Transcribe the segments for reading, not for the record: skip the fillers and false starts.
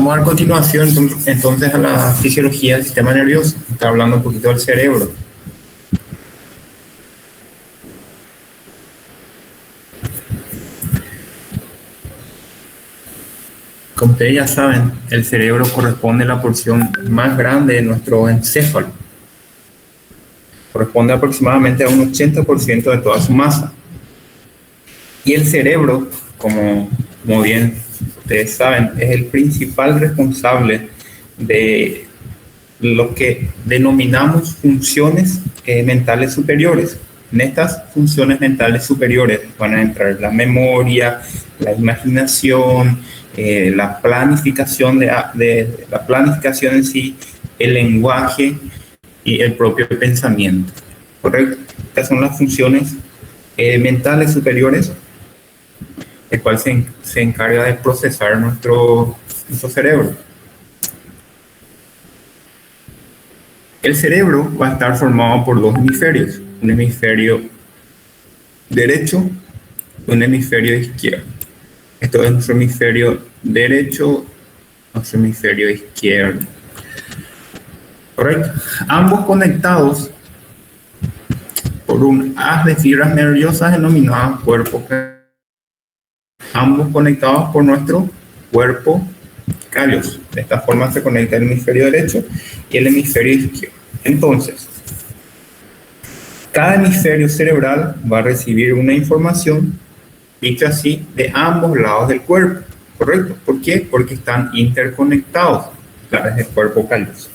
Vamos a dar continuación entonces a la fisiología del sistema nervioso. Está hablando un poquito del cerebro. Como ustedes ya saben, el cerebro corresponde a la porción más grande de nuestro encéfalo. Corresponde aproximadamente a un 80% de toda su masa. Y el cerebro, como bien ustedes saben, es el principal responsable de lo que denominamos funciones mentales superiores. En estas funciones mentales superiores van a entrar la memoria, la imaginación, la planificación la planificación en sí, el lenguaje y el propio pensamiento. ¿Correcto? Estas son las funciones mentales superiores, el cual se encarga de procesar nuestro cerebro. El cerebro va a estar formado por dos hemisferios, un hemisferio derecho y un hemisferio izquierdo. Esto es nuestro hemisferio derecho, nuestro hemisferio izquierdo. ¿Correcto? Ambos conectados por un haz de fibras nerviosas denominadas cuerpo. Ambos conectados por nuestro cuerpo calloso. De esta forma se conecta el hemisferio derecho y el hemisferio izquierdo. Entonces, cada hemisferio cerebral va a recibir una información, dicho así, de ambos lados del cuerpo. ¿Correcto? ¿Por qué? Porque están interconectados a través del cuerpo calloso.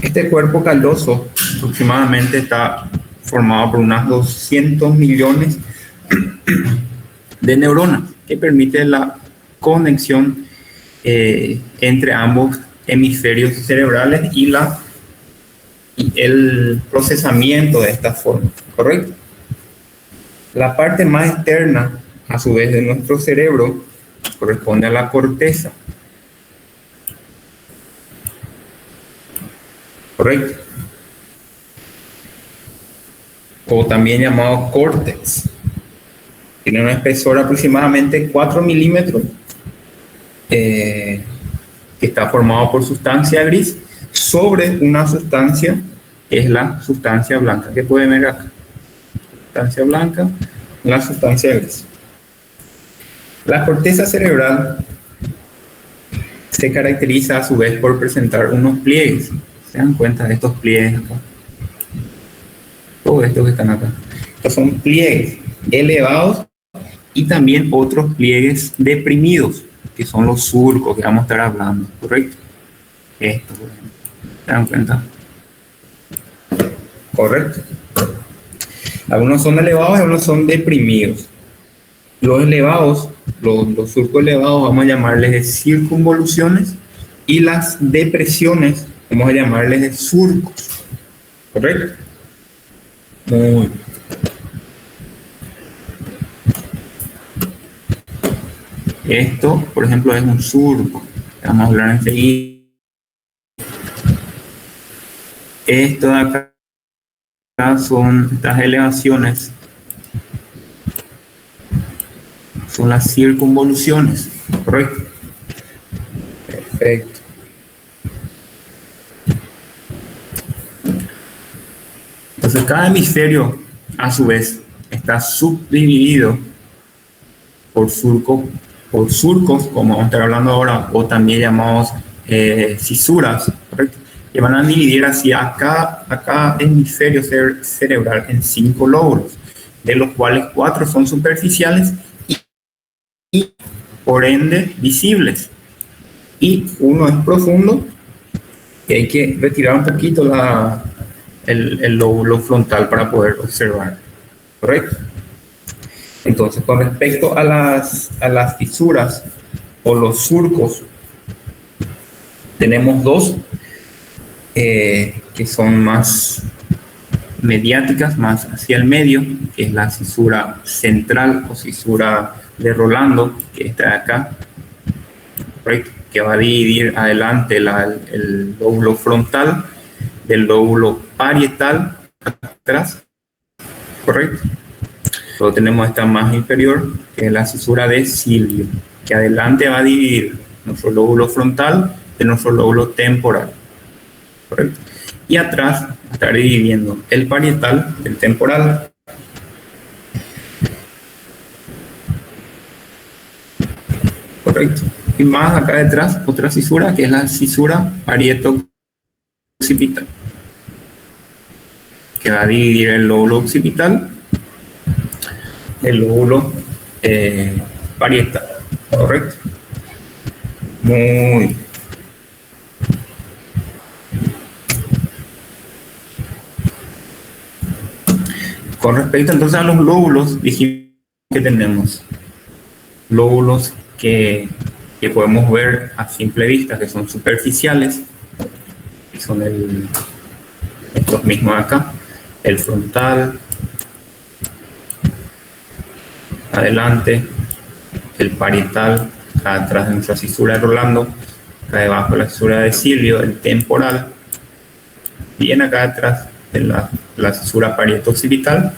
Este cuerpo calloso aproximadamente está formado por unas 200 millones de neuronas que permite la conexión entre ambos hemisferios cerebrales y el procesamiento de esta forma, ¿correcto? La parte más externa, a su vez, de nuestro cerebro corresponde a la corteza, ¿correcto? O también llamado córtex. Tiene un espesor aproximadamente 4 milímetros, que está formado por sustancia gris sobre una sustancia que es la sustancia blanca, que pueden ver acá. Sustancia blanca, la sustancia gris. La corteza cerebral se caracteriza a su vez por presentar unos pliegues. ¿Se dan cuenta de estos pliegues acá? Todos estos que están acá. Estos son pliegues elevados y también otros pliegues deprimidos, que son los surcos que vamos a estar hablando, ¿correcto? Esto, por ejemplo. ¿Se dan cuenta? Correcto. Algunos son elevados y algunos son deprimidos. Los elevados, los surcos elevados, vamos a llamarles de circunvoluciones, y las depresiones vamos a llamarles de surcos. ¿Correcto? Muy bien. Esto, por ejemplo, es un surco. Vamos a hablar enseguida. Esto de acá son estas elevaciones. Son las circunvoluciones. ¿Correcto? Perfecto. Entonces, cada hemisferio, a su vez, está subdividido por surcos, como vamos a estar hablando ahora, o también llamados fisuras, ¿correcto? Que van a dividir hacia acá hemisferio cerebral en 5 lóbulos, de los cuales 4 son superficiales y por ende visibles, y uno es profundo, y hay que retirar un poquito el lóbulo frontal para poder observar, ¿correcto? Entonces, con respecto a las fisuras o los surcos, tenemos dos que son más mediáticas, más hacia el medio, que es la fisura central o fisura de Rolando, que está acá, ¿correcto? Que va a dividir adelante el lóbulo frontal del lóbulo parietal atrás, ¿correcto? Luego tenemos esta más inferior, que es la fisura de Cilio, que adelante va a dividir nuestro lóbulo frontal de nuestro lóbulo temporal, ¿correcto? Y atrás va a estar dividiendo el parietal del temporal. Correcto. Y más acá detrás, otra fisura, que es la fisura parieto-occipital, que va a dividir el lóbulo occipital del lóbulo parietal. Correcto. Muy. Con respecto entonces a los lóbulos, dijimos que tenemos lóbulos que podemos ver a simple vista, que son superficiales, que son estos mismos acá, el frontal, adelante, el parietal, acá atrás de nuestra fisura de Rolando, acá debajo de la fisura de Silvio, el temporal, bien acá atrás de la fisura parieto-occipital,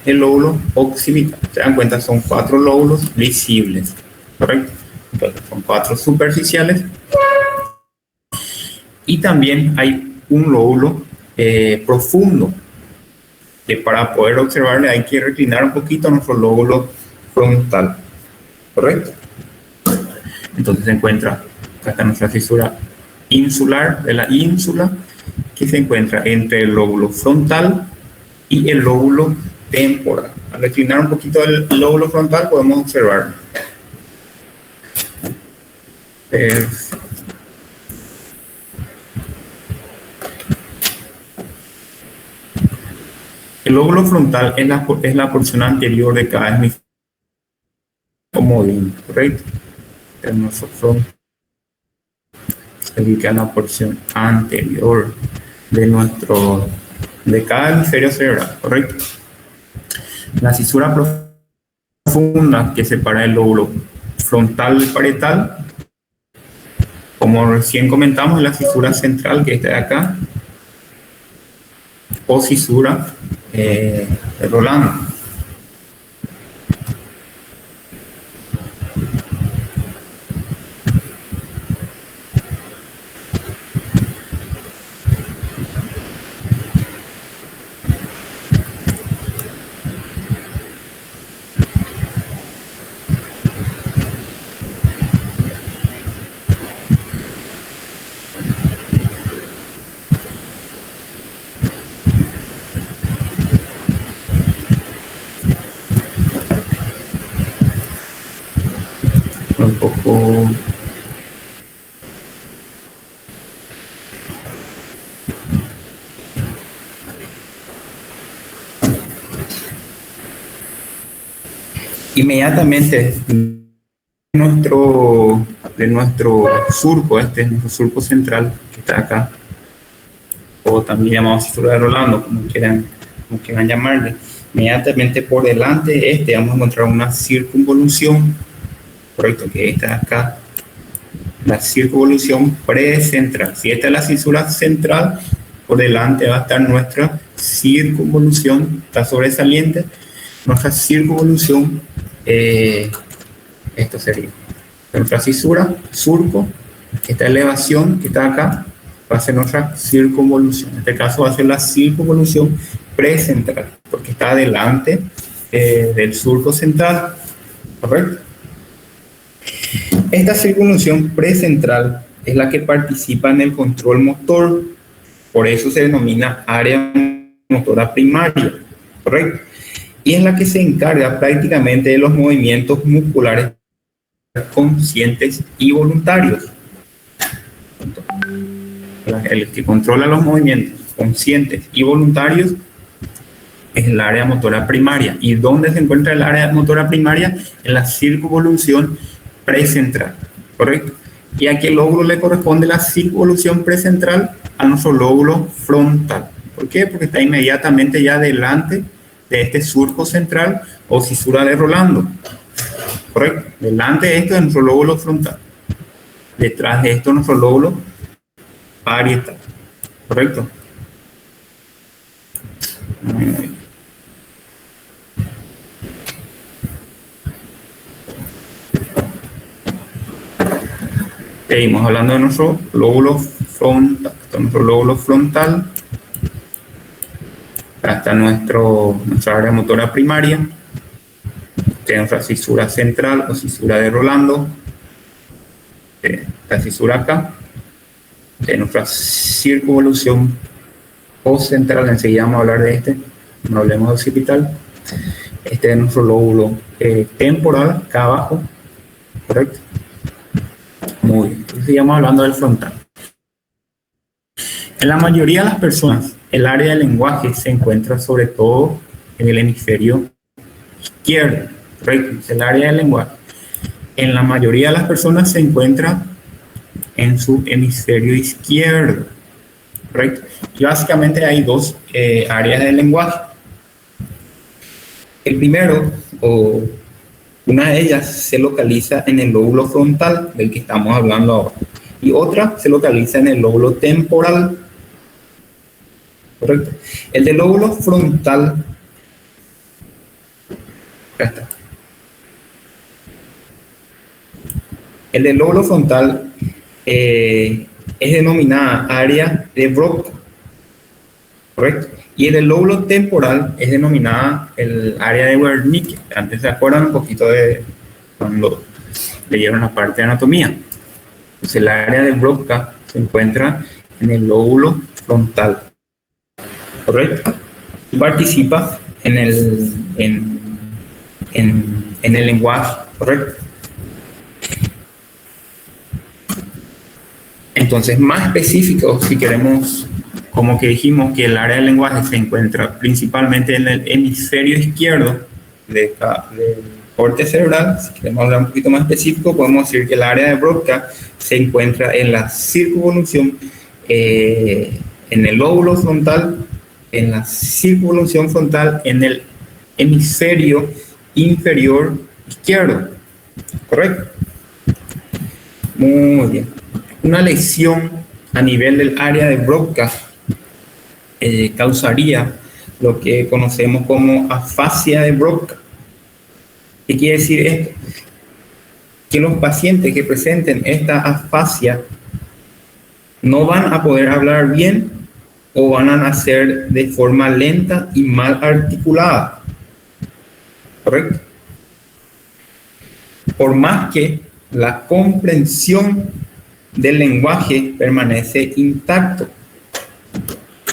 el lóbulo occipital. Se dan cuenta, son 4 lóbulos visibles, ¿correcto? Entonces, son 4 superficiales. Y también hay un lóbulo profundo, que para poder observarle hay que reclinar un poquito nuestro lóbulo frontal, ¿correcto? Entonces se encuentra, acá está nuestra fisura insular de la ínsula, que se encuentra entre el lóbulo frontal y el lóbulo temporal. Al reclinar un poquito el lóbulo frontal podemos observar. El lóbulo frontal es la porción anterior de cada hemisferio comodín, ¿correcto? El nuestro frontal se ubica en la porción anterior de cada hemisferio cerebral, ¿correcto? La fisura profunda que separa el lóbulo frontal del parietal, como recién comentamos, es la fisura central que está de acá, o fisura de Rolando. Un poco inmediatamente de nuestro surco, este es nuestro surco central que está acá, o también llamado fisura de Rolando, como quieran llamarle. Inmediatamente por delante de este vamos a encontrar una circunvolución, correcto, que está acá, la circunvolución precentral. Si esta es la fisura central, por delante va a estar nuestra circunvolución, está sobresaliente, nuestra circunvolución, esto sería nuestra fisura, surco, esta elevación que está acá, va a ser nuestra circunvolución. En este caso va a ser la circunvolución precentral, porque está delante del surco central, ¿correcto? Esta circunvolución precentral es la que participa en el control motor, por eso se denomina área motora primaria, ¿correcto? Y es la que se encarga prácticamente de los movimientos musculares conscientes y voluntarios. El que controla los movimientos conscientes y voluntarios es el área motora primaria. ¿Y dónde se encuentra el área motora primaria? En la circunvolución precentral, ¿correcto? Y a qué lóbulo le corresponde la circunvolución precentral? A nuestro lóbulo frontal. ¿Por qué? Porque está inmediatamente ya delante de este surco central o fisura de Rolando, ¿correcto? Delante de esto es nuestro lóbulo frontal. Detrás de esto nuestro lóbulo parietal, ¿correcto? Seguimos hablando de nuestro lóbulo frontal. Acá está nuestra área motora primaria. Tenemos nuestra cisura central o cisura de Rolando. La cisura acá. De nuestra circunvolución postcentral, enseguida vamos a hablar de este, no hablemos de occipital. Este es nuestro lóbulo temporal, acá abajo, correcto. Muy bien, entonces seguimos hablando del frontal. En la mayoría de las personas, el área del lenguaje se encuentra sobre todo en el hemisferio izquierdo, correcto, es el área del lenguaje. En la mayoría de las personas se encuentra en su hemisferio izquierdo, ¿correcto? Y básicamente hay dos áreas del lenguaje. El primero, o una de ellas, se localiza en el lóbulo frontal, del que estamos hablando ahora, y otra se localiza en el lóbulo temporal, ¿correcto? El del lóbulo frontal, acá está. El del lóbulo frontal es denominada área de Broca, ¿correcto? Y el del lóbulo temporal es denominada el área de Wernicke. Antes se acuerdan un poquito de cuando leyeron la parte de anatomía. Entonces el área de Broca se encuentra en el lóbulo frontal, ¿correcto? Y participa en el lenguaje, ¿correcto? Entonces, más específico, si queremos, como que dijimos que el área del lenguaje se encuentra principalmente en el hemisferio izquierdo del corte cerebral, si queremos hablar un poquito más específico, podemos decir que el área de Broca se encuentra en la circunvolución, en el lóbulo frontal, en la circunvolución frontal, en el hemisferio inferior izquierdo, ¿correcto? Muy bien. Una lesión a nivel del área de Broca causaría lo que conocemos como afasia de Broca. ¿Qué quiere decir esto? Que los pacientes que presenten esta afasia no van a poder hablar bien o van a nacer de forma lenta y mal articulada, ¿correcto? Por más que la comprensión del lenguaje permanece intacto,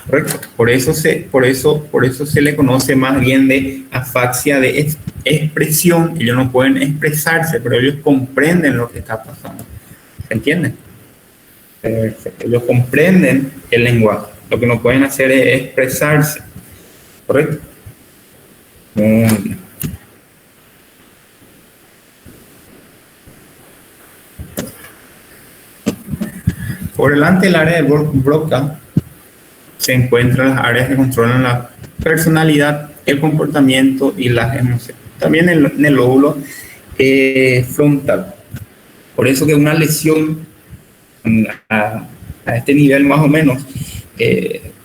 ¿correcto? Por eso se le conoce más bien de afasia de expresión. Ellos no pueden expresarse, pero ellos comprenden lo que está pasando. ¿Se entiende? Ellos comprenden el lenguaje. Lo que no pueden hacer es expresarse, ¿correcto? Muy bien. Por delante del área de Broca se encuentran las áreas que controlan la personalidad, el comportamiento y las emociones. También en el lóbulo frontal. Por eso que una lesión a este nivel más o menos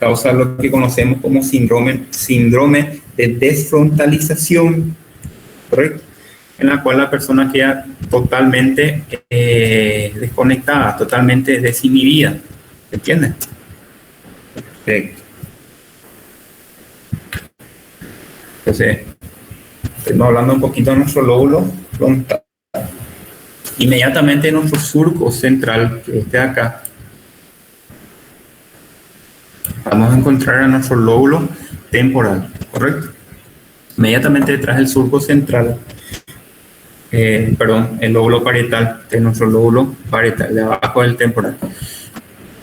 causa lo que conocemos como síndrome de desfrontalización, ¿correcto? En la cual la persona queda totalmente desconectada, totalmente desinhibida. ¿Se entiende? Perfecto. Entonces, estamos hablando un poquito de nuestro lóbulo frontal. Inmediatamente nuestro surco central, que este de acá, vamos a encontrar a nuestro lóbulo temporal, ¿correcto? Inmediatamente detrás del surco central, el lóbulo parietal, de nuestro lóbulo parietal, de abajo del temporal.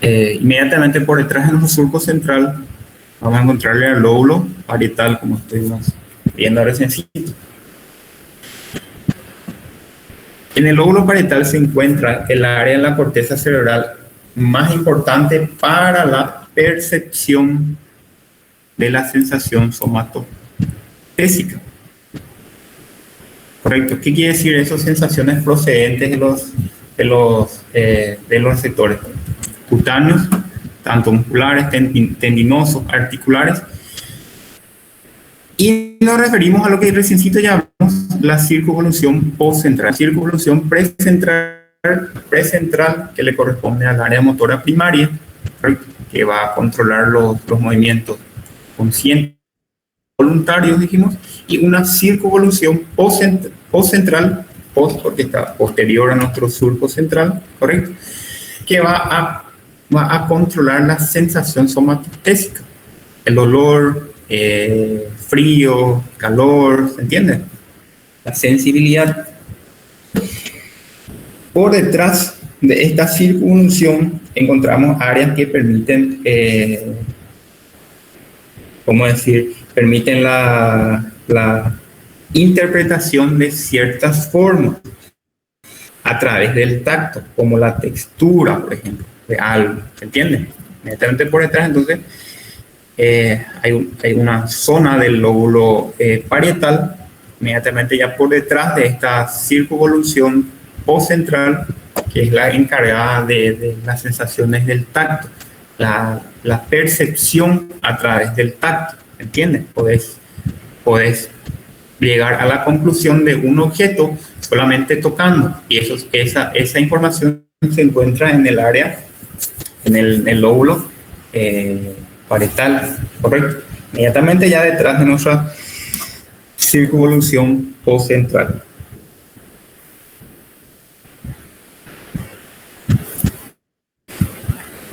Inmediatamente por detrás de nuestro surco central, vamos a encontrarle al lóbulo parietal, como estuvimos viendo reciéncito. En el lóbulo parietal se encuentra el área de la corteza cerebral más importante para la percepción de la sensación somatotésica. Correcto. ¿Qué quiere decir eso? Sensaciones procedentes de los receptores cutáneos, tanto musculares, tendinosos, articulares. Y nos referimos a lo que reciencito ya hablamos, la circunvolución postcentral. La circunvolución precentral precentral que le corresponde al área motora primaria, que va a controlar los movimientos conscientes voluntarios, dijimos, y una circunvolución postcentral, porque está posterior a nuestro surco central, ¿correcto? Que va a controlar la sensación somatostésica, el dolor, frío, calor, ¿se entiende? La sensibilidad. Por detrás de esta circunvolución encontramos áreas que permiten, ¿cómo decir? Permiten la interpretación de ciertas formas a través del tacto, como la textura, por ejemplo, de algo, ¿se entiende? Inmediatamente por detrás, entonces, hay una zona del lóbulo parietal, inmediatamente ya por detrás de esta circunvolución postcentral, que es la encargada de las sensaciones del tacto, la percepción a través del tacto, ¿entiendes? Podés llegar a la conclusión de un objeto solamente tocando, y esa información se encuentra en el área, en el lóbulo parietal, ¿correcto? Inmediatamente ya detrás de nuestra circunvolución postcentral.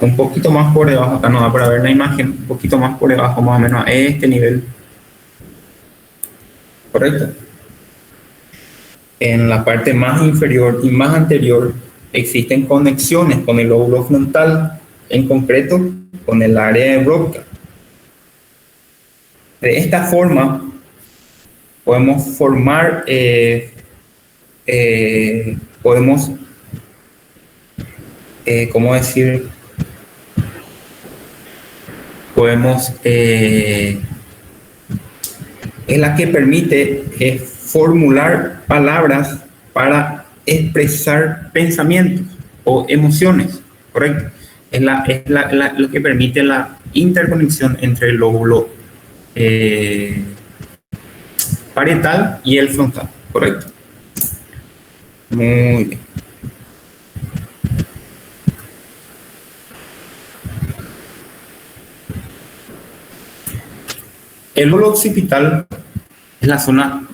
Un poquito más por debajo, acá no da para ver la imagen, un poquito más por debajo, más o menos a este nivel, ¿correcto? En la parte más inferior y más anterior existen conexiones con el lóbulo frontal, en concreto con el área de Broca. De esta forma podemos formar, ¿cómo decir? Es la que permite formular palabras para expresar pensamientos o emociones, ¿correcto? Es lo que permite la interconexión entre el lóbulo parietal y el frontal, ¿correcto? Muy bien. El lóbulo occipital es la zona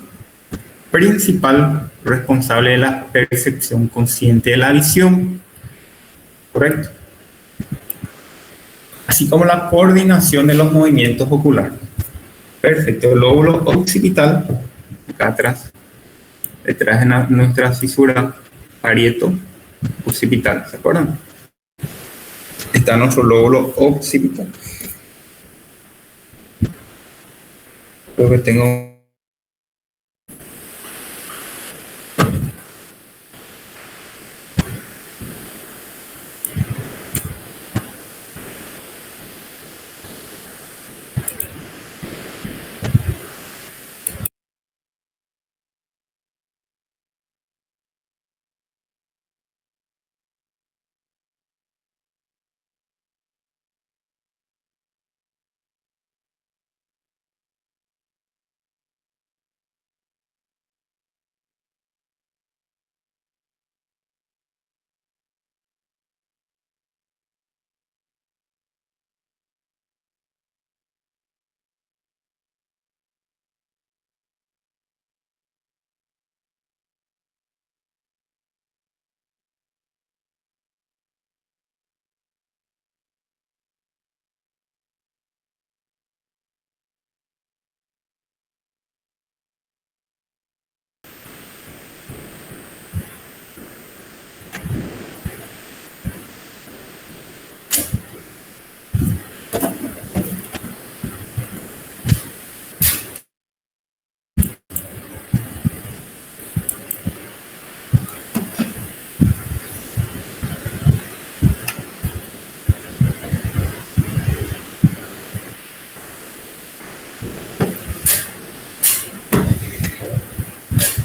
principal responsable de la percepción consciente de la visión, ¿correcto? Así como la coordinación de los movimientos oculares. Perfecto, el lóbulo occipital, acá atrás, detrás de nuestra fisura parieto-occipital, ¿se acuerdan? Está nuestro lóbulo occipital. Creo que tengo...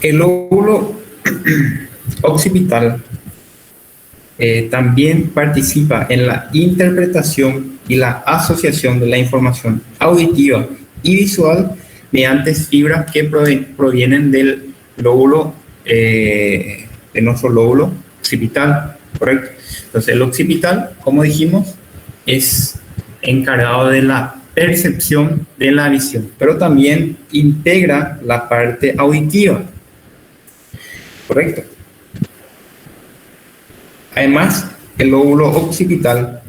El lóbulo occipital también participa en la interpretación y la asociación de la información auditiva y visual mediante fibras que provienen del lóbulo, de nuestro lóbulo occipital, correcto. Entonces el occipital, como dijimos, es encargado de la percepción de la visión, pero también integra la parte auditiva, correcto. Además, el lóbulo occipital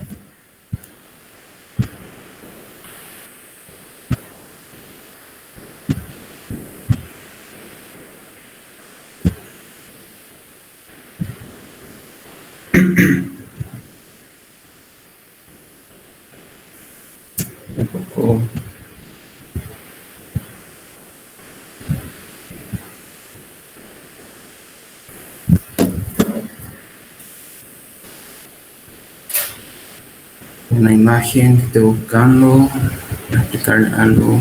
un poco una imagen que estoy buscando para explicar algo.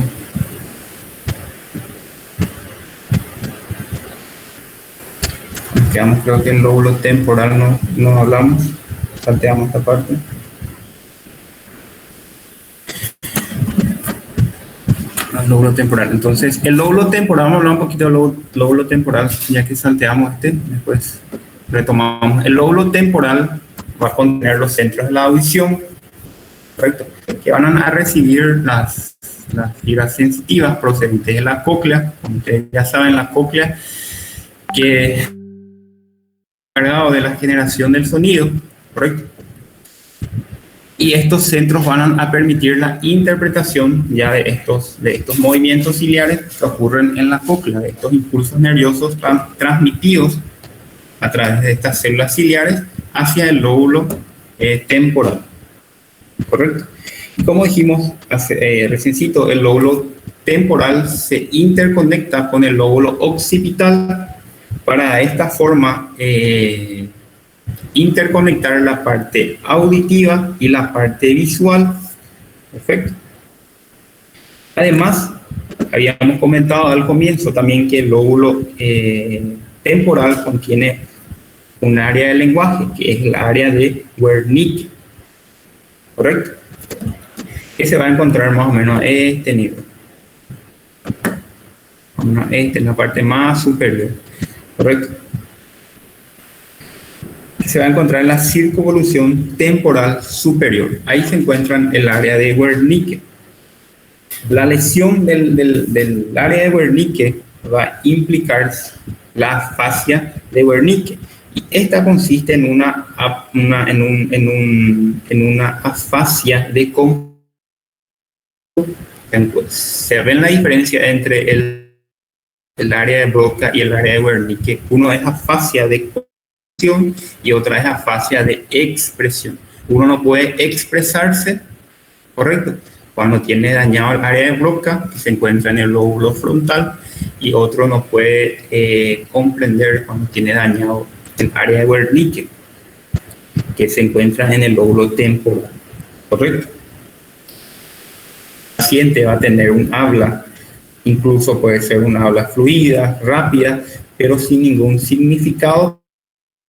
Nos quedamos, creo que el lóbulo temporal no hablamos, salteamos esta parte. El lóbulo temporal. Entonces, el lóbulo temporal, vamos a hablar un poquito del lóbulo temporal, ya que salteamos después retomamos. El lóbulo temporal va a contener los centros de la audición, correcto, que van a recibir las fibras sensitivas procedentes de la cóclea. Como ustedes ya saben, la cóclea que es encargado de la generación del sonido, correcto. Y estos centros van a permitir la interpretación ya de estos movimientos ciliares que ocurren en la cóclea, de estos impulsos nerviosos transmitidos a través de estas células ciliares hacia el lóbulo temporal, correcto. Y como dijimos reciéncito, el lóbulo temporal se interconecta con el lóbulo occipital para de esta forma interconectar la parte auditiva y la parte visual. Perfecto. Además, habíamos comentado al comienzo también que el lóbulo temporal contiene un área de lenguaje, que es el área de Wernicke, correcto, que se va a encontrar más o menos a este nivel. Esta es la parte más superior, correcto. Se va a encontrar en la circunvolución temporal superior. Ahí se encuentra el área de Wernicke. La lesión del área de Wernicke va a implicar la afasia de Wernicke. Y esta consiste en una afasia de comprensión. Se ve la diferencia entre el área de Broca y el área de Wernicke. Uno es afasia de y otra es afasia de expresión. Uno no puede expresarse, correcto, cuando tiene dañado el área de Broca, que se encuentra en el lóbulo frontal, y otro no puede comprender cuando tiene dañado el área de Wernicke, que se encuentra en el lóbulo temporal, correcto. El paciente va a tener un habla, incluso puede ser un habla fluida, rápida, pero sin ningún significado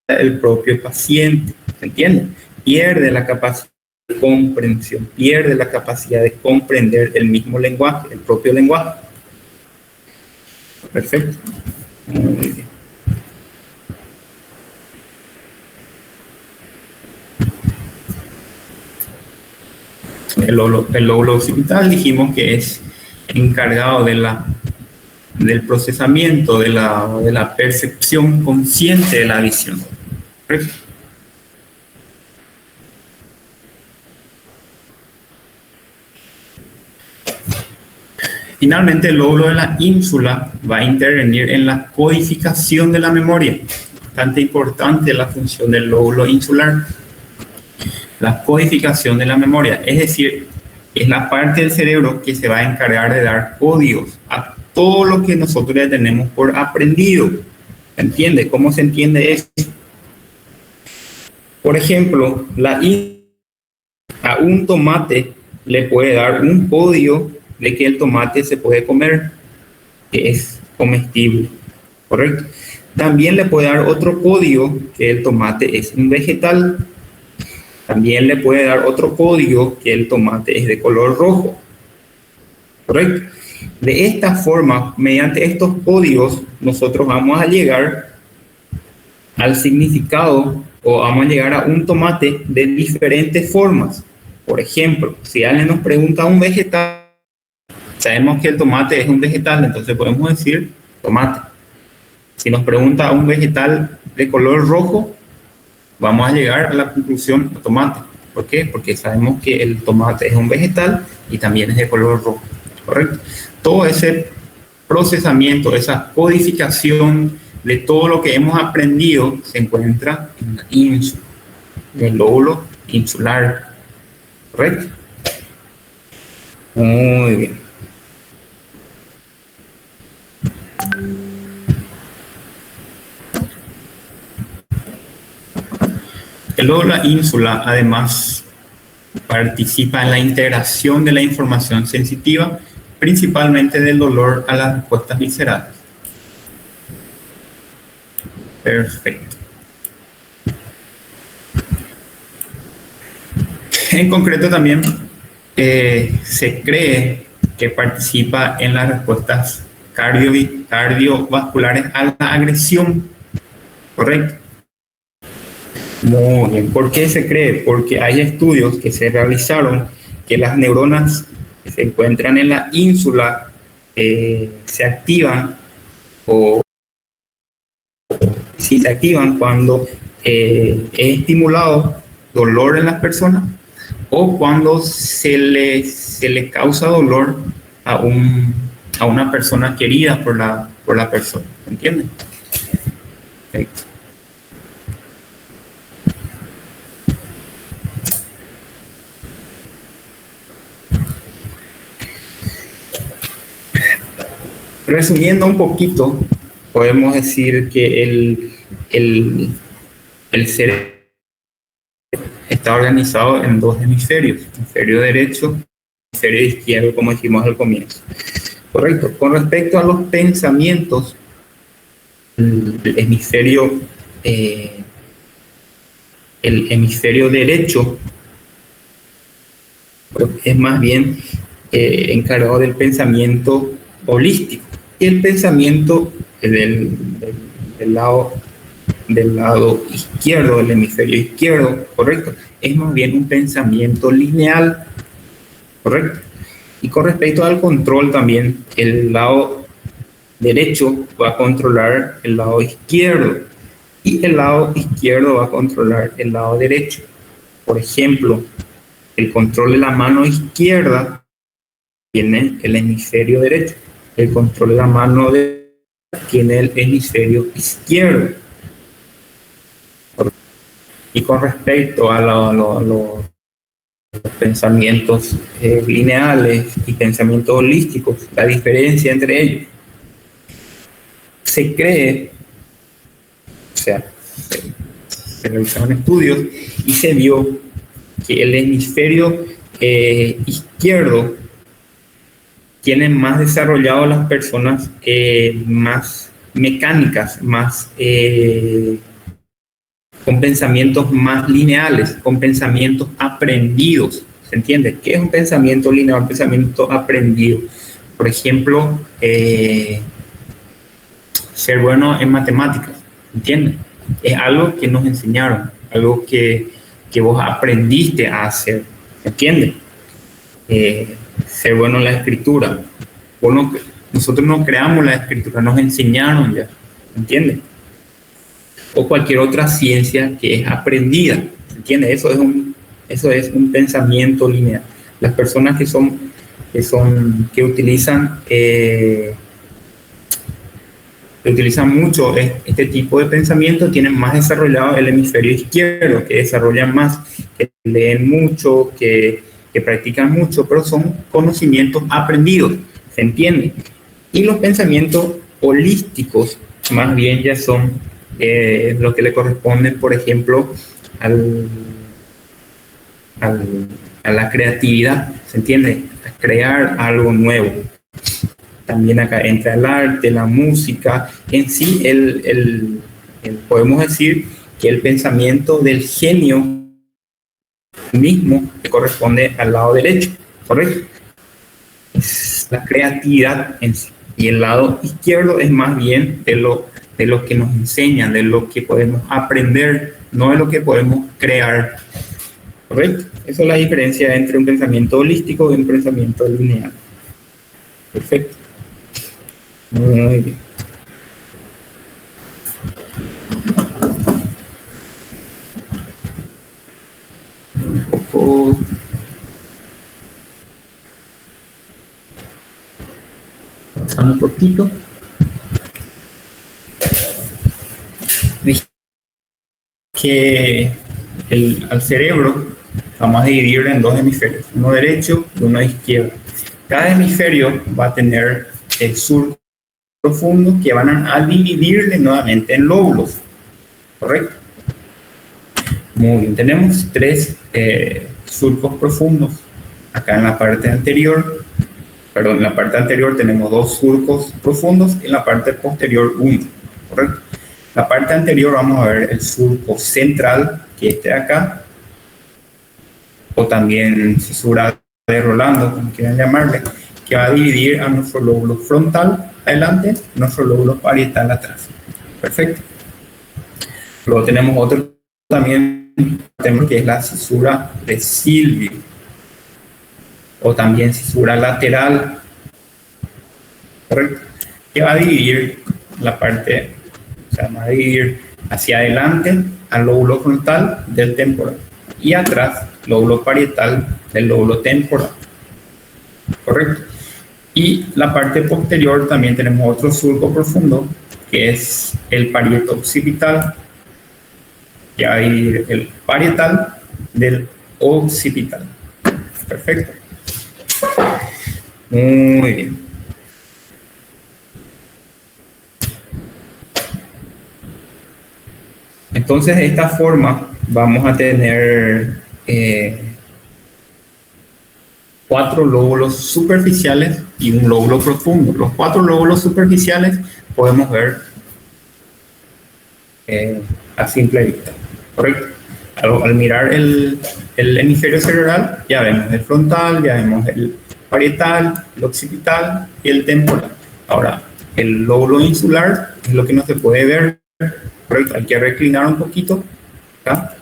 el propio paciente, ¿se entiende? Pierde la capacidad de comprensión, pierde la capacidad de comprender el mismo lenguaje, el propio lenguaje. Perfecto. Muy bien. El lóbulo occipital dijimos que es encargado del procesamiento, de la percepción consciente de la visión. ¿Correcto? Finalmente, el lóbulo de la ínsula va a intervenir en la codificación de la memoria. Bastante importante la función del lóbulo insular. La codificación de la memoria, es decir, es la parte del cerebro que se va a encargar de dar códigos a todo lo que nosotros ya tenemos por aprendido. ¿Se entiende? ¿Cómo se entiende esto? Por ejemplo, a un tomate le puede dar un código de que el tomate se puede comer, que es comestible, ¿correcto? También le puede dar otro código que el tomate es un vegetal. También le puede dar otro código que el tomate es de color rojo, ¿correcto? De esta forma, mediante estos códigos, nosotros vamos a llegar al significado o vamos a llegar a un tomate de diferentes formas. Por ejemplo, si alguien nos pregunta un vegetal, sabemos que el tomate es un vegetal, entonces podemos decir tomate. Si nos pregunta un vegetal de color rojo, vamos a llegar a la conclusión tomate. ¿Por qué? Porque sabemos que el tomate es un vegetal y también es de color rojo, ¿correcto? Todo ese procesamiento, esa codificación de todo lo que hemos aprendido se encuentra en la ínsula, en el lóbulo insular, ¿correcto? Muy bien. El lóbulo ínsula, además, participa en la integración de la información sensitiva, principalmente del dolor a las respuestas viscerales. Perfecto. En concreto también se cree que participa en las respuestas cardiovasculares a la agresión, ¿correcto? Muy bien. ¿Por qué se cree? Porque hay estudios que se realizaron que las neuronas que se encuentran en la ínsula se activan o si se activan cuando es estimulado dolor en las personas o cuando se le causa dolor a una persona querida por la persona. ¿Entienden? Perfecto. Resumiendo un poquito, podemos decir que el cerebro está organizado en dos hemisferios, hemisferio derecho y hemisferio izquierdo, como dijimos al comienzo. Correcto. Con respecto a los pensamientos, el hemisferio derecho es más bien encargado del pensamiento holístico y el pensamiento del lado izquierdo, del hemisferio izquierdo, correcto, es más bien un pensamiento lineal, correcto. Y con respecto al control también, el lado derecho va a controlar el lado izquierdo y el lado izquierdo va a controlar el lado derecho. Por ejemplo, el control de la mano izquierda tiene el hemisferio derecho, el control de la mano derecha tiene el hemisferio izquierdo. Y con respecto a los pensamientos lineales y pensamientos holísticos, la diferencia entre ellos, se cree, o sea, se realizaron estudios y se vio que el hemisferio izquierdo tiene más desarrollado las personas más mecánicas, más con pensamientos más lineales, con pensamientos aprendidos. ¿Se entiende? ¿Qué es un pensamiento lineal? Un pensamiento aprendido. Por ejemplo, ser bueno en matemáticas. ¿Entiendes? Es algo que nos enseñaron, algo que vos aprendiste a hacer. ¿Entiendes? Ser bueno en la escritura. Nosotros no creamos la escritura, nos enseñaron ya. ¿Entiendes? O cualquier otra ciencia que es aprendida, ¿entiendes? Eso es un pensamiento lineal. Las personas que utilizan mucho este tipo de pensamiento tienen más desarrollado el hemisferio izquierdo, que desarrollan más, que leen mucho, que practican mucho, pero son conocimientos aprendidos, ¿se entiende? Y los pensamientos holísticos más bien ya son lo que le corresponde, por ejemplo, a la creatividad, ¿se entiende? A crear algo nuevo. También acá entra el arte, la música. En sí, podemos decir que el pensamiento del genio mismo le corresponde al lado derecho, ¿correcto? Es la creatividad en sí. Y el lado izquierdo es más bien de lo de lo que nos enseñan, de lo que podemos aprender, no de lo que podemos crear. ¿Correcto? Esa es la diferencia entre un pensamiento holístico y un pensamiento lineal. Perfecto. Muy bien. Un poco... Pasando un poquito. Dije que al cerebro vamos a dividirlo en dos hemisferios, uno derecho y uno izquierdo. Cada hemisferio va a tener el surco profundo que van a dividirle nuevamente en lóbulos. ¿Correcto? Muy bien, tenemos tres surcos profundos. Acá en la parte anterior, perdón, en la parte anterior tenemos dos surcos profundos y en la parte posterior uno. ¿Correcto? La parte anterior vamos a ver el surco central, que este de acá, o también fisura de Rolando, como quieran llamarle, que va a dividir a nuestro lóbulo frontal adelante, nuestro lóbulo parietal atrás. Perfecto. Luego tenemos otro también, que es la cisura de Silvio, o también cisura lateral. Correcto. Que va a dividir la parte, o sea, va a dividir hacia adelante al lóbulo frontal del temporal y atrás lóbulo parietal del lóbulo temporal. Correcto. Y la parte posterior también tenemos otro surco profundo que es el parieto occipital, que va a dividir el parietal del occipital. Perfecto. Muy bien. Entonces, de esta forma vamos a tener 4 lóbulos superficiales y un lóbulo profundo. Los 4 lóbulos superficiales podemos ver a simple vista. ¿Correcto? Al mirar el hemisferio cerebral, ya vemos el frontal, ya vemos el parietal, el occipital y el temporal. Ahora, el lóbulo insular es lo que no se puede ver. Correcto, hay que reclinar un poquito acá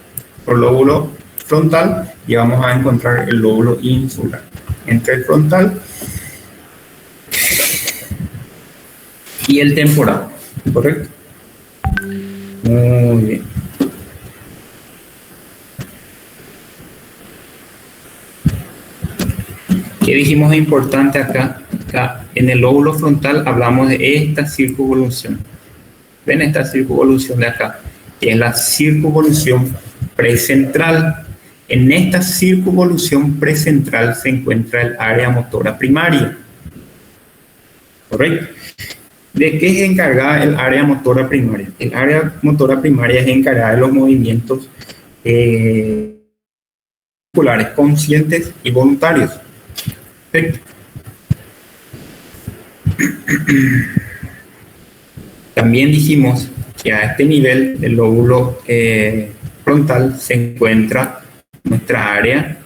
por el lóbulo frontal y vamos a encontrar el lóbulo insular entre el frontal y el temporal. Correcto. Muy bien. ¿Qué dijimos importante acá? Acá en el lóbulo frontal hablamos de esta circunvolución. Ven esta circunvolución de acá, que es la circunvolución precentral. En esta circunvolución precentral se encuentra el área motora primaria. ¿Correcto? ¿De qué es encargada el área motora primaria? El área motora primaria es encargada de los movimientos musculares conscientes y voluntarios. Perfecto. También dijimos que a este nivel del lóbulo frontal se encuentra nuestra área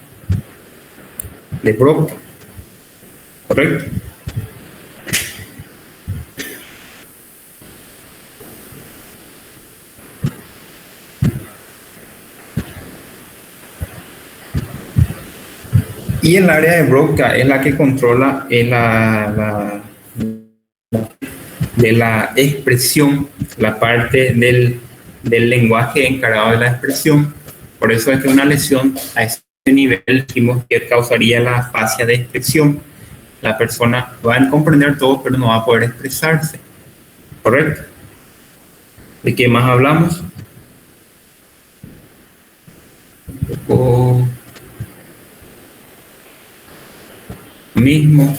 de Broca. ¿Correcto? Y el área de Broca es la que controla de la expresión, la parte del lenguaje encargado de la expresión. Por eso es que una lesión a ese nivel dijimos que causaría la afasia de expresión. La persona va a comprender todo, pero no va a poder expresarse. ¿Correcto? ¿De qué más hablamos? Un poco mismo.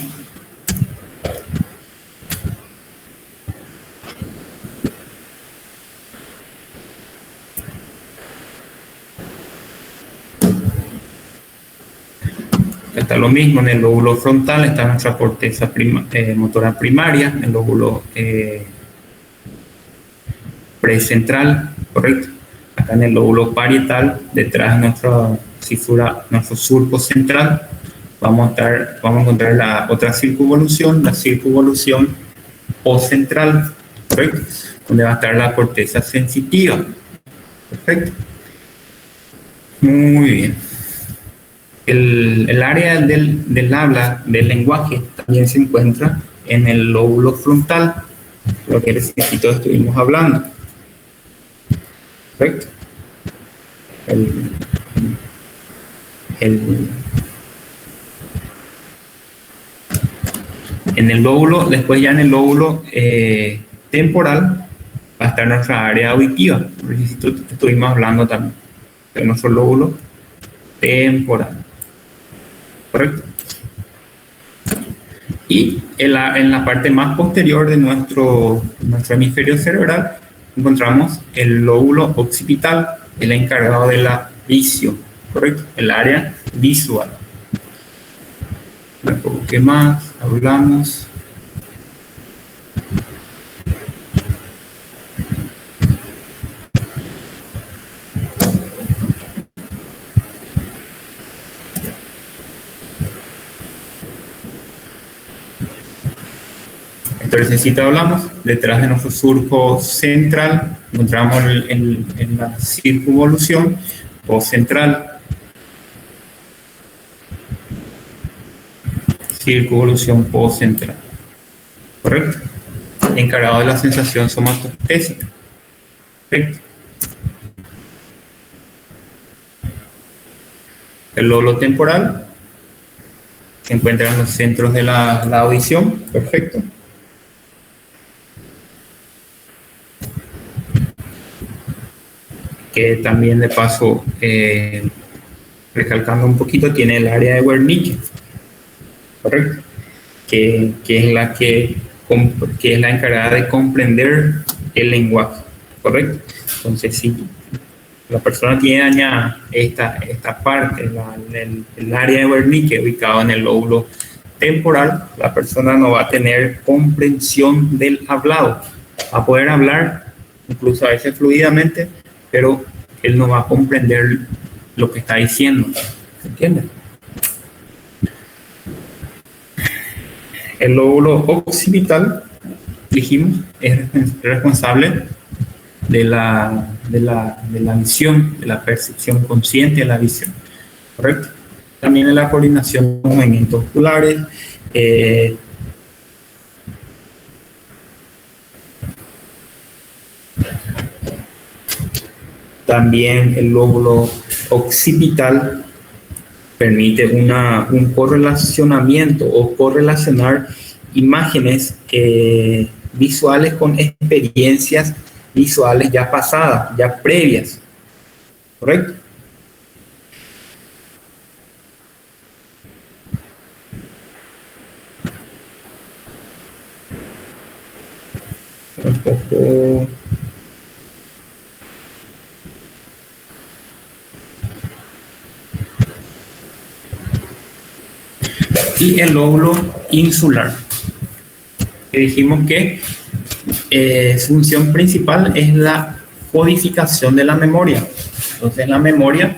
Está lo mismo en el lóbulo frontal, está nuestra corteza motora primaria, en el lóbulo precentral, correcto. Acá en el lóbulo parietal, detrás de nuestra cisura, nuestro surco central, vamos a encontrar la otra circunvolución, la circunvolución postcentral, correcto. donde va a estar la corteza sensitiva. Perfecto. Muy bien. El área del habla, del lenguaje, también se encuentra en el lóbulo frontal, lo que recientemente estuvimos hablando. Perfecto. En el lóbulo, después ya en el lóbulo temporal, va a estar nuestra área auditiva. Estuvimos hablando también de nuestro lóbulo temporal. Correcto. Y en la parte más posterior de nuestro hemisferio cerebral encontramos el lóbulo occipital, el encargado de la visión. Correcto. El área visual. ¿Qué más hablamos? Entonces, hablamos, detrás de nuestro surco central encontramos en la circunvolución o central. Circunvolución postcentral. ¿Correcto? Encargado de la sensación somatoestésica. Perfecto. El lóbulo temporal se encuentra en los centros de la audición. Perfecto. Que también de paso, recalcando un poquito, tiene el área de Wernicke. Correcto. Que es la que es la encargada de comprender el lenguaje. Correcto. Entonces, si la persona tiene dañada esta parte, el área de Wernicke ubicado en el lóbulo temporal, la persona no va a tener comprensión del hablado. Va a poder hablar, incluso a veces fluidamente, pero él no va a comprender lo que está diciendo. ¿Entiendes? El lóbulo occipital, dijimos, es responsable de la visión, de la percepción consciente de la visión. ¿Correcto? También de la coordinación de movimientos oculares. También el lóbulo occipital permite un correlacionamiento o correlacionar imágenes visuales con experiencias visuales ya pasadas, ya previas. ¿Correcto? Un poco. Y el lóbulo insular, que dijimos que su función principal es la codificación de la memoria. Entonces la memoria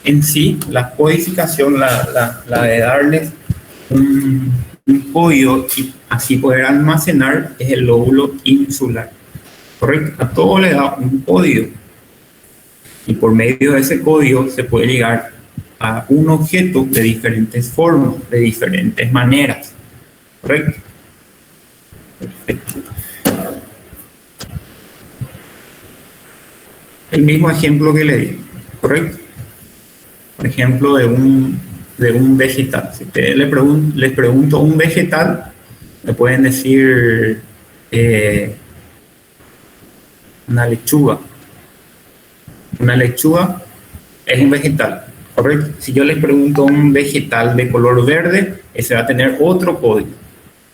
en sí, la codificación, la de darles un código y así poder almacenar, es el lóbulo insular. Correcto, a todo le da un código y por medio de ese código se puede llegar a un objeto de diferentes formas, de diferentes maneras. ¿Correcto? Perfecto. El mismo ejemplo que le di, ¿correcto? Por ejemplo, de un vegetal. Si ustedes les pregunto un vegetal, me pueden decir una lechuga. Una lechuga es un vegetal. ¿Correcto? Si yo les pregunto un vegetal de color verde, ese va a tener otro código.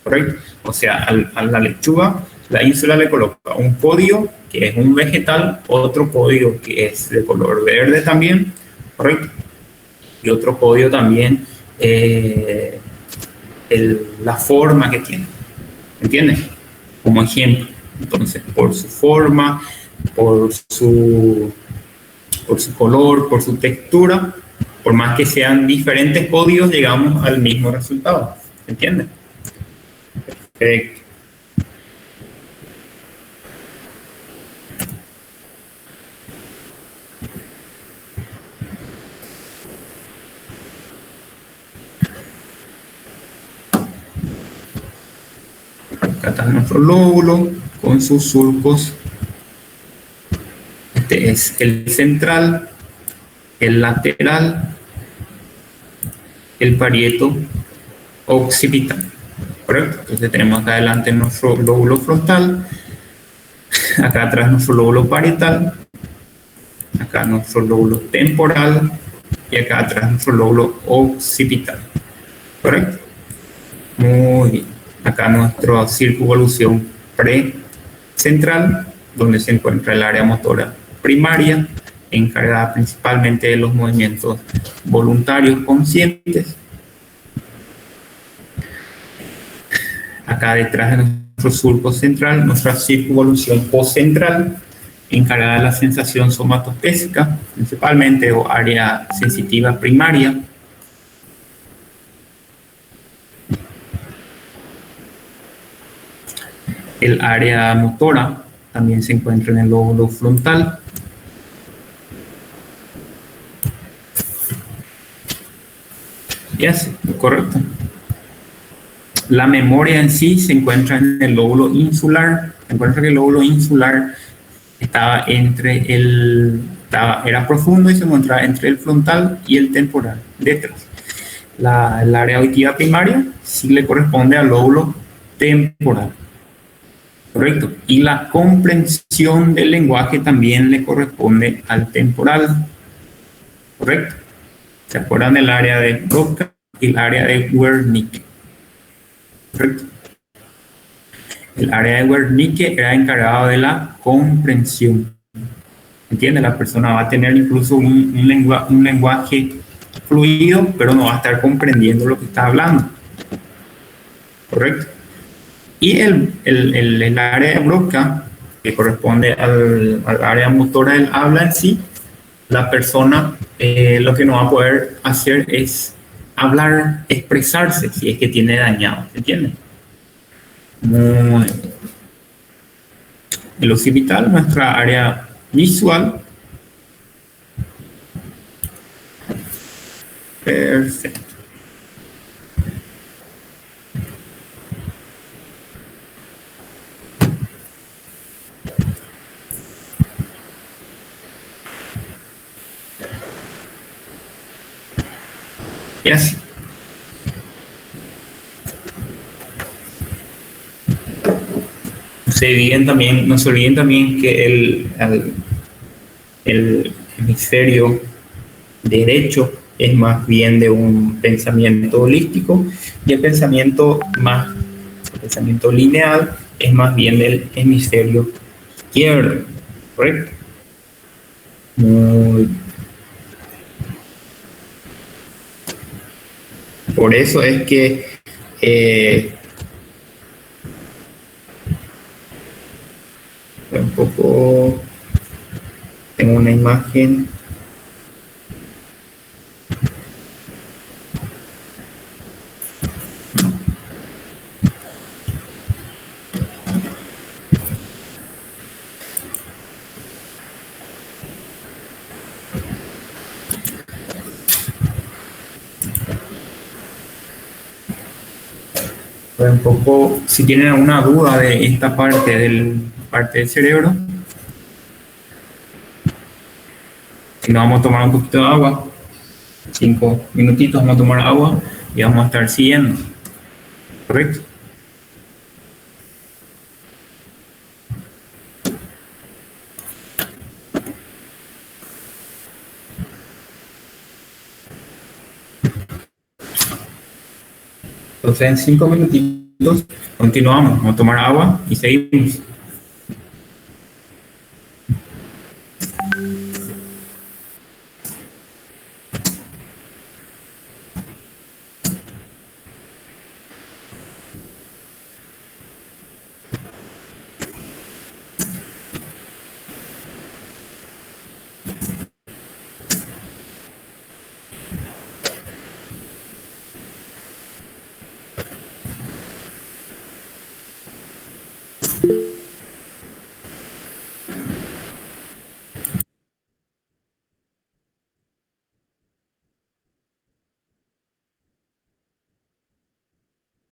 ¿Correcto? O sea, a la lechuga, la ínsula le coloca un código que es un vegetal, otro código que es de color verde también. ¿Correcto? Y otro código también, la forma que tiene. ¿Entiendes? Como ejemplo. Entonces, por su forma, por su color, por su textura, por más que sean diferentes códigos, llegamos al mismo resultado. ¿Entiendes? Perfecto. Acá está nuestro lóbulo con sus surcos. Este es el central, el lateral, el parieto occipital. ¿Correcto? Entonces tenemos acá adelante nuestro lóbulo frontal, acá atrás nuestro lóbulo parietal, acá nuestro lóbulo temporal y acá atrás nuestro lóbulo occipital. ¿Correcto? Muy bien. Acá nuestra circunvolución precentral, donde se encuentra el área motora primaria, encargada principalmente de los movimientos voluntarios conscientes. Acá detrás de nuestro surco central, nuestra circunvolución postcentral, encargada de la sensación somatostésica, principalmente, o área sensitiva primaria. El área motora también se encuentra en el lóbulo frontal. Yes, correcto. La memoria en sí se encuentra en el lóbulo insular. Se encuentra que el lóbulo insular estaba era profundo y se encontraba entre el frontal y el temporal, detrás. El área auditiva primaria sí le corresponde al lóbulo temporal. Correcto. Y la comprensión del lenguaje también le corresponde al temporal. Correcto. ¿Se acuerdan del área de Broca y el área de Wernicke? Correcto. El área de Wernicke era encargado de la comprensión. ¿Entiende? La persona va a tener incluso un lenguaje fluido, pero no va a estar comprendiendo lo que está hablando. Correcto. Y el área de Broca, que corresponde al área motora del habla en sí, la persona lo que no va a poder hacer es hablar, expresarse, si es que tiene dañado, ¿entiende? Muy bien. El occipital, nuestra área visual. Perfecto. Y así. No se olviden también que el hemisferio derecho es más bien de un pensamiento holístico y el pensamiento lineal es más bien del hemisferio izquierdo. ¿Correcto? Muy bien. Por eso es que un poco tengo una imagen. Un poco, si tienen alguna duda de esta parte del cerebro, si no, vamos a tomar un poquito de agua, 5 minutitos, vamos a tomar agua y vamos a estar siguiendo. ¿Correcto? Entonces, en 5 minutitos continuamos, vamos a tomar agua y seguimos.